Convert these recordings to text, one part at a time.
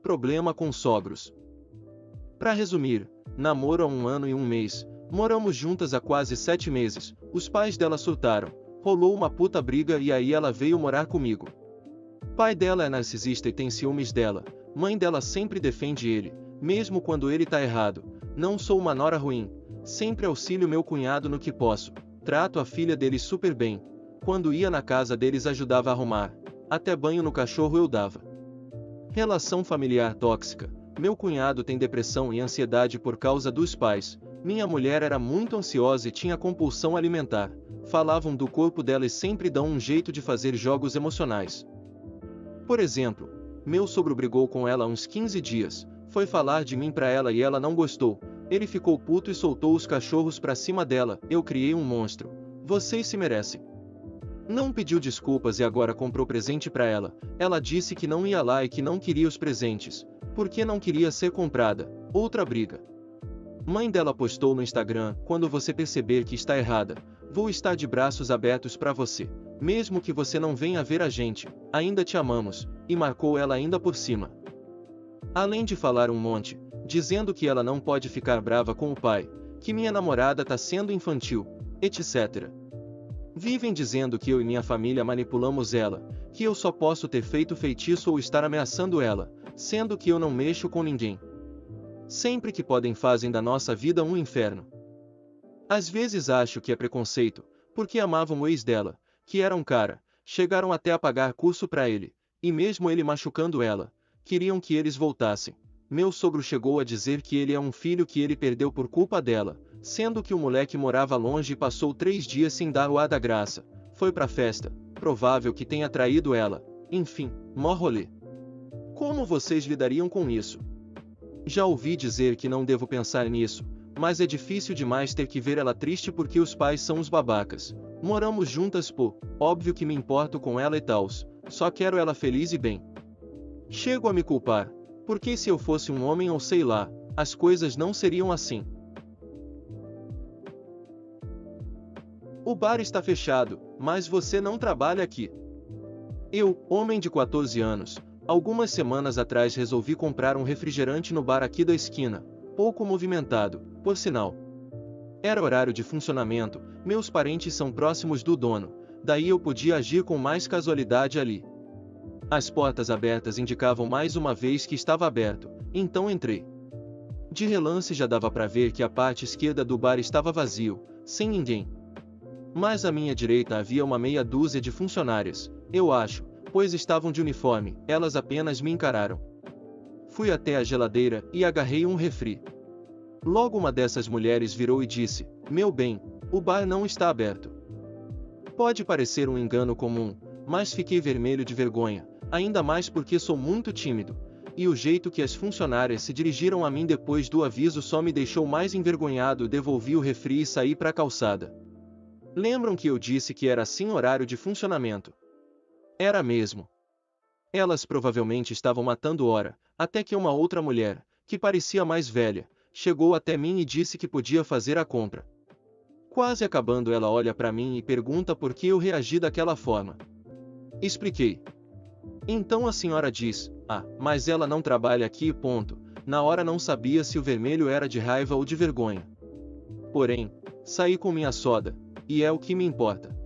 Problema com sogros. Pra resumir, namoro há 1 ano e 1 mês, moramos juntas há quase 7 meses, os pais dela surtaram, rolou uma puta briga e aí ela veio morar comigo. Pai dela é narcisista e tem ciúmes dela, mãe dela sempre defende ele, mesmo quando ele tá errado. Não sou uma nora ruim, sempre auxilio meu cunhado no que posso, trato a filha deles super bem, quando ia na casa deles ajudava a arrumar, até banho no cachorro eu dava. Relação familiar tóxica, meu cunhado tem depressão e ansiedade por causa dos pais, minha mulher era muito ansiosa e tinha compulsão alimentar, falavam do corpo dela e sempre dão um jeito de fazer jogos emocionais. Por exemplo, meu sogro brigou com ela há uns 15 dias, foi falar de mim pra ela e ela não gostou, ele ficou puto e soltou os cachorros pra cima dela, eu criei um monstro, vocês se merecem. Não pediu desculpas e agora comprou presente pra ela, ela disse que não ia lá e que não queria os presentes, porque não queria ser comprada, outra briga. Mãe dela postou no Instagram, quando você perceber que está errada, vou estar de braços abertos pra você, mesmo que você não venha ver a gente, ainda te amamos, e marcou ela ainda por cima. Além de falar um monte, dizendo que ela não pode ficar brava com o pai, que minha namorada tá sendo infantil, etc. Vivem dizendo que eu e minha família manipulamos ela, que eu só posso ter feito feitiço ou estar ameaçando ela, sendo que eu não mexo com ninguém. Sempre que podem fazem da nossa vida um inferno. Às vezes acho que é preconceito, porque amavam o ex dela, que era um cara, chegaram até a pagar curso pra ele, e mesmo ele machucando ela, queriam que eles voltassem. Meu sogro chegou a dizer que ele é um filho que ele perdeu por culpa dela, sendo que o moleque morava longe e passou 3 dias sem dar o ar da graça, foi pra festa, provável que tenha traído ela, enfim, mó rolê. Como vocês lidariam com isso? Já ouvi dizer que não devo pensar nisso, mas é difícil demais ter que ver ela triste porque os pais são os babacas. Moramos juntas pô, óbvio que me importo com ela e tals, só quero ela feliz e bem. Chego a me culpar, porque se eu fosse um homem ou sei lá, as coisas não seriam assim. O bar está fechado, mas você não trabalha aqui. Eu, homem de 14 anos, algumas semanas atrás resolvi comprar um refrigerante no bar aqui da esquina, pouco movimentado, por sinal. Era horário de funcionamento, meus parentes são próximos do dono, daí eu podia agir com mais casualidade ali. As portas abertas indicavam mais uma vez que estava aberto, então entrei. De relance já dava para ver que a parte esquerda do bar estava vazio, sem ninguém. Mas à minha direita havia uma meia dúzia de funcionárias, eu acho, pois estavam de uniforme, elas apenas me encararam. Fui até a geladeira e agarrei um refri. Logo uma dessas mulheres virou e disse, meu bem, o bar não está aberto. Pode parecer um engano comum, mas fiquei vermelho de vergonha, ainda mais porque sou muito tímido, e o jeito que as funcionárias se dirigiram a mim depois do aviso só me deixou mais envergonhado. Devolvi o refri e saí para a calçada. Lembram que eu disse que era assim horário de funcionamento? Era mesmo. Elas provavelmente estavam matando hora, até que uma outra mulher, que parecia mais velha, chegou até mim e disse que podia fazer a compra. Quase acabando ela olha para mim e pergunta por que eu reagi daquela forma. Expliquei. Então a senhora diz, mas ela não trabalha aqui ponto. Na hora não sabia se o vermelho era de raiva ou de vergonha. Porém, saí com minha soda, e é o que me importa.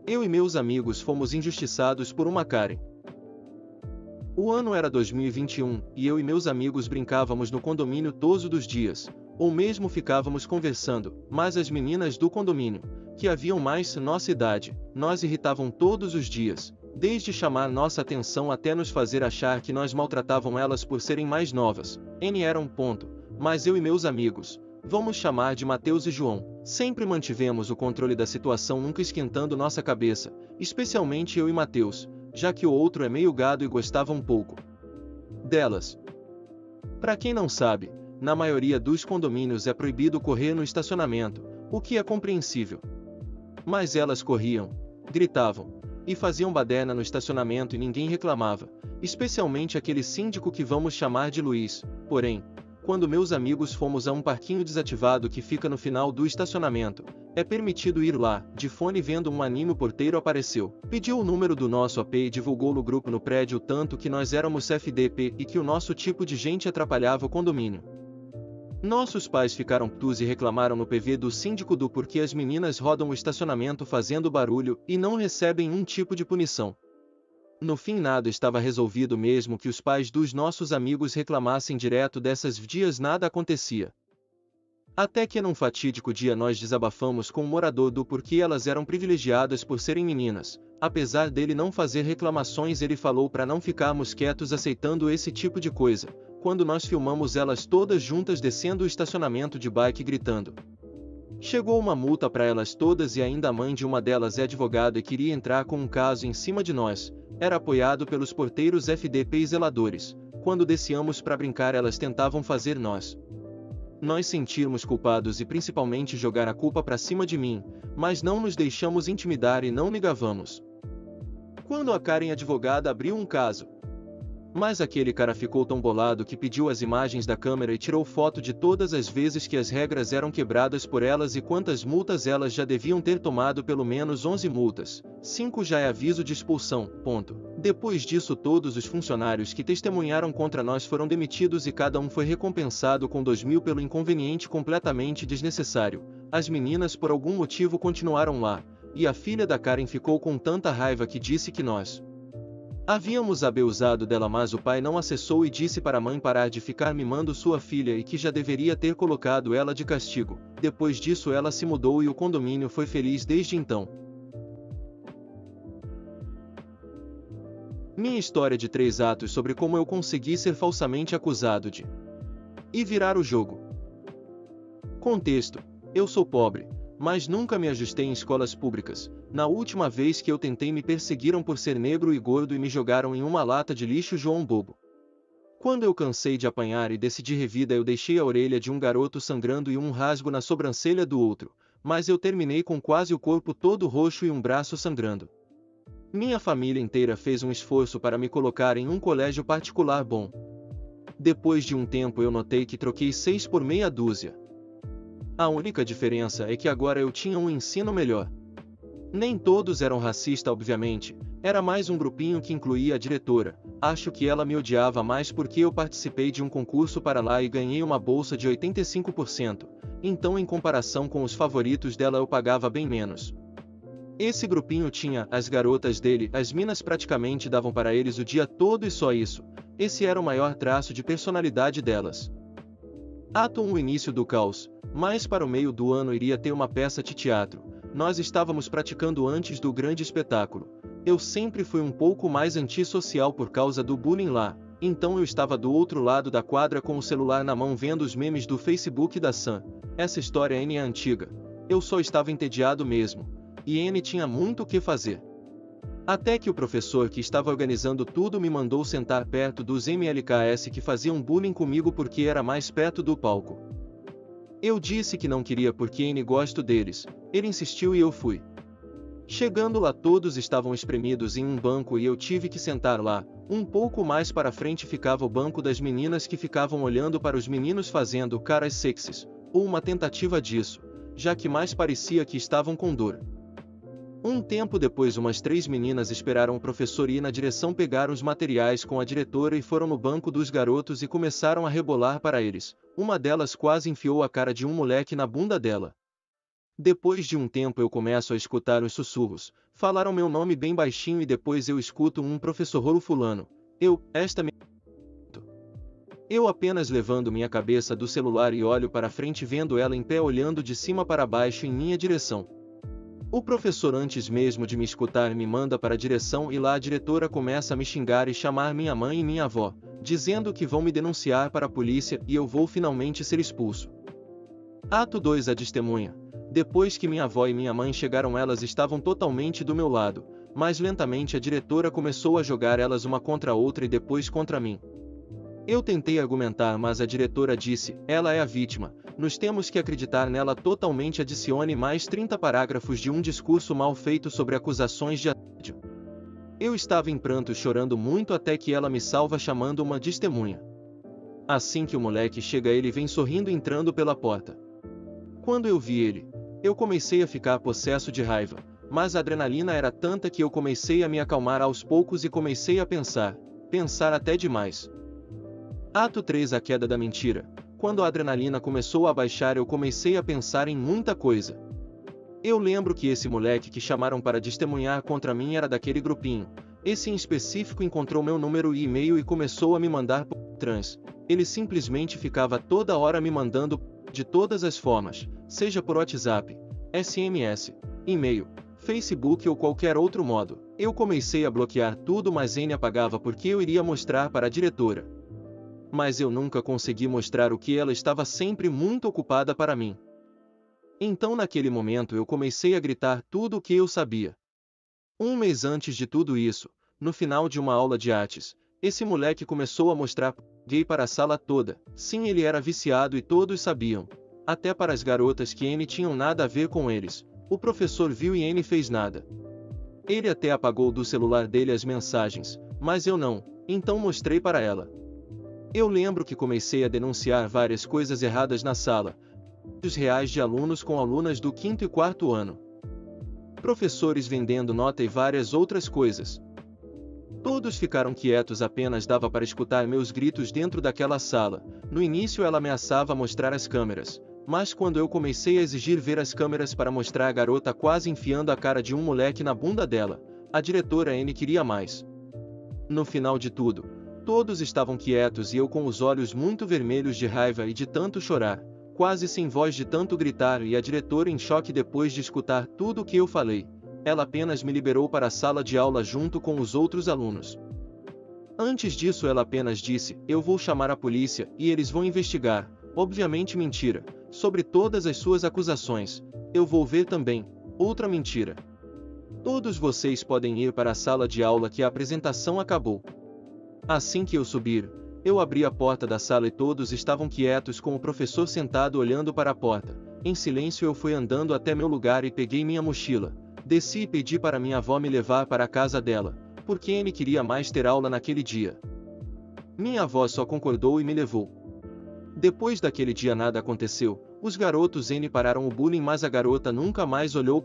Eu e meus amigos fomos injustiçados por uma Karen. O ano era 2021, e eu e meus amigos brincávamos no condomínio todos os dias, ou mesmo ficávamos conversando, mas as meninas do condomínio, que haviam mais nossa idade, nos irritavam todos os dias, desde chamar nossa atenção até nos fazer achar que nós maltratavam elas por serem mais novas. Era um ponto, mas eu e meus amigos, vamos chamar de Mateus e João, sempre mantivemos o controle da situação, nunca esquentando nossa cabeça, especialmente eu e Mateus, já que o outro é meio gado e gostava um pouco delas. Pra quem não sabe, na maioria dos condomínios é proibido correr no estacionamento, o que é compreensível. Mas elas corriam, gritavam, e faziam baderna no estacionamento e ninguém reclamava, especialmente aquele síndico que vamos chamar de Luiz. Porém, quando meus amigos fomos a um parquinho desativado que fica no final do estacionamento, É permitido ir lá. De fone vendo um anime, o porteiro apareceu. Pediu o número do nosso AP e divulgou no grupo no prédio tanto que nós éramos FDP e que o nosso tipo de gente atrapalhava o condomínio. Nossos pais ficaram putos e reclamaram no PV do síndico do porquê as meninas rodam o estacionamento fazendo barulho e não recebem um tipo de punição. No fim nada estava resolvido, mesmo que os pais dos nossos amigos reclamassem direto dessas dias nada acontecia. Até que num fatídico dia nós desabafamos com o morador do porquê elas eram privilegiadas por serem meninas. Apesar dele não fazer reclamações, ele falou para não ficarmos quietos aceitando esse tipo de coisa, quando nós filmamos elas todas juntas descendo o estacionamento de bike gritando. Chegou uma multa para elas todas e ainda a mãe de uma delas é advogada e queria entrar com um caso em cima de nós. Era apoiado pelos porteiros FDP e zeladores. Quando desciamos para brincar elas tentavam fazer nós sentirmos culpados e principalmente jogar a culpa para cima de mim, mas não nos deixamos intimidar e não negávamos. Quando a Karen advogada abriu um caso, mas aquele cara ficou tão bolado que pediu as imagens da câmera e tirou foto de todas as vezes que as regras eram quebradas por elas e quantas multas elas já deviam ter tomado, pelo menos 11 multas. 5 já é aviso de expulsão, ponto. Depois disso todos os funcionários que testemunharam contra nós foram demitidos e cada um foi recompensado com 2.000 pelo inconveniente completamente desnecessário. As meninas por algum motivo continuaram lá, e a filha da Karen ficou com tanta raiva que disse que nós havíamos abusado dela, mas o pai não acessou e disse para a mãe parar de ficar mimando sua filha e que já deveria ter colocado ela de castigo. Depois disso ela se mudou e o condomínio foi feliz desde então. Minha história de 3 atos sobre como eu consegui ser falsamente acusado de e virar o jogo. Contexto: eu sou pobre, mas nunca me ajustei em escolas públicas. Na última vez que eu tentei me perseguiram por ser negro e gordo e me jogaram em uma lata de lixo João Bobo. Quando eu cansei de apanhar e decidi revida, eu deixei a orelha de um garoto sangrando e um rasgo na sobrancelha do outro, mas eu terminei com quase o corpo todo roxo e um braço sangrando. Minha família inteira fez um esforço para me colocar em um colégio particular bom. Depois de um tempo eu notei que troquei 6 por meia dúzia. A única diferença é que agora eu tinha um ensino melhor. Nem todos eram racistas, obviamente, era mais um grupinho que incluía a diretora. Acho que ela me odiava mais porque eu participei de um concurso para lá e ganhei uma bolsa de 85%, então em comparação com os favoritos dela eu pagava bem menos. Esse grupinho tinha as garotas dele, as minas praticamente davam para eles o dia todo e só isso. Esse era o maior traço de personalidade delas. Ato 1: o início do caos, mas para o meio do ano iria ter uma peça de teatro. Nós estávamos praticando antes do grande espetáculo. Eu sempre fui um pouco mais antissocial por causa do bullying lá, então eu estava do outro lado da quadra com o celular na mão vendo os memes do Facebook da Sam. Essa história N é antiga. Eu só estava entediado mesmo, e N tinha muito o que fazer. Até que o professor que estava organizando tudo me mandou sentar perto dos MLKS que faziam bullying comigo porque era mais perto do palco. Eu disse que não queria porque N gosto deles. Ele insistiu e eu fui. Chegando lá todos estavam espremidos em um banco e eu tive que sentar lá. Um pouco mais para frente ficava o banco das meninas que ficavam olhando para os meninos fazendo caras sexys, ou uma tentativa disso, já que mais parecia que estavam com dor. Um tempo depois umas 3 meninas esperaram o professor ir na direção pegar os materiais com a diretora e foram no banco dos garotos e começaram a rebolar para eles. Uma delas quase enfiou a cara de um moleque na bunda dela. Depois de um tempo eu começo a escutar os sussurros. Falaram meu nome bem baixinho e depois eu escuto um professor fulano. Eu apenas levando minha cabeça do celular e olho para frente vendo ela em pé olhando de cima para baixo em minha direção. O professor antes mesmo de me escutar me manda para a direção e lá a diretora começa a me xingar e chamar minha mãe e minha avó, dizendo que vão me denunciar para a polícia e eu vou finalmente ser expulso. Ato 2: a testemunha. Depois que minha avó e minha mãe chegaram elas estavam totalmente do meu lado, mas lentamente a diretora começou a jogar elas uma contra a outra e depois contra mim. Eu tentei argumentar mas a diretora disse, ela é a vítima, nós temos que acreditar nela totalmente, adicione mais 30 parágrafos de um discurso mal feito sobre acusações de assédio. Eu estava em prantos chorando muito até que ela me salva chamando uma testemunha. Assim que o moleque chega ele vem sorrindo entrando pela porta. Quando eu vi ele, Eu comecei a ficar possesso de raiva, mas a adrenalina era tanta que eu comecei a me acalmar aos poucos e comecei a pensar até demais. Ato 3 A queda da mentira. Quando a adrenalina começou a baixar eu comecei a pensar em muita coisa. Eu lembro que esse moleque que chamaram para testemunhar contra mim era daquele grupinho. Esse em específico encontrou meu número e e-mail e começou a me mandar por trans. Ele simplesmente ficava toda hora me mandando de todas as formas, seja por WhatsApp, SMS, e-mail, Facebook ou qualquer outro modo. Eu comecei a bloquear tudo, mas N apagava porque eu iria mostrar para a diretora. Mas eu nunca consegui mostrar o que ela estava sempre muito ocupada para mim. Então naquele momento eu comecei a gritar tudo o que eu sabia. Um mês antes de tudo isso, no final de uma aula de artes, esse moleque começou a mostrar gay para a sala toda. Sim, ele era viciado e todos sabiam. Até para as garotas que N tinham nada a ver com eles. O professor viu e N fez nada. Ele até apagou do celular dele as mensagens, mas eu não, então mostrei para ela. Eu lembro que comecei a denunciar várias coisas erradas na sala. Os reais de alunos com alunas do 5º e 4º ano. Professores vendendo nota e várias outras coisas. Todos ficaram quietos, apenas dava para escutar meus gritos dentro daquela sala. No início ela ameaçava mostrar as câmeras, mas quando eu comecei a exigir ver as câmeras para mostrar a garota quase enfiando a cara de um moleque na bunda dela, a diretora N queria mais. No final de tudo, todos estavam quietos e eu com os olhos muito vermelhos de raiva e de tanto chorar, quase sem voz de tanto gritar, e a diretora em choque depois de escutar tudo o que eu falei. Ela apenas me liberou para a sala de aula junto com os outros alunos. Antes disso ela apenas disse, eu vou chamar a polícia, e eles vão investigar, obviamente mentira, sobre todas as suas acusações. Eu vou ver também, outra mentira. Todos vocês podem ir para a sala de aula que a apresentação acabou. Assim que eu subir, eu abri a porta da sala e todos estavam quietos com o professor sentado olhando para a porta. Em silêncio eu fui andando até meu lugar e peguei minha mochila. Desci e pedi para minha avó me levar para a casa dela, porque N queria mais ter aula naquele dia. Minha avó só concordou e me levou. Depois daquele dia nada aconteceu, os garotos N pararam o bullying, mas a garota nunca mais olhou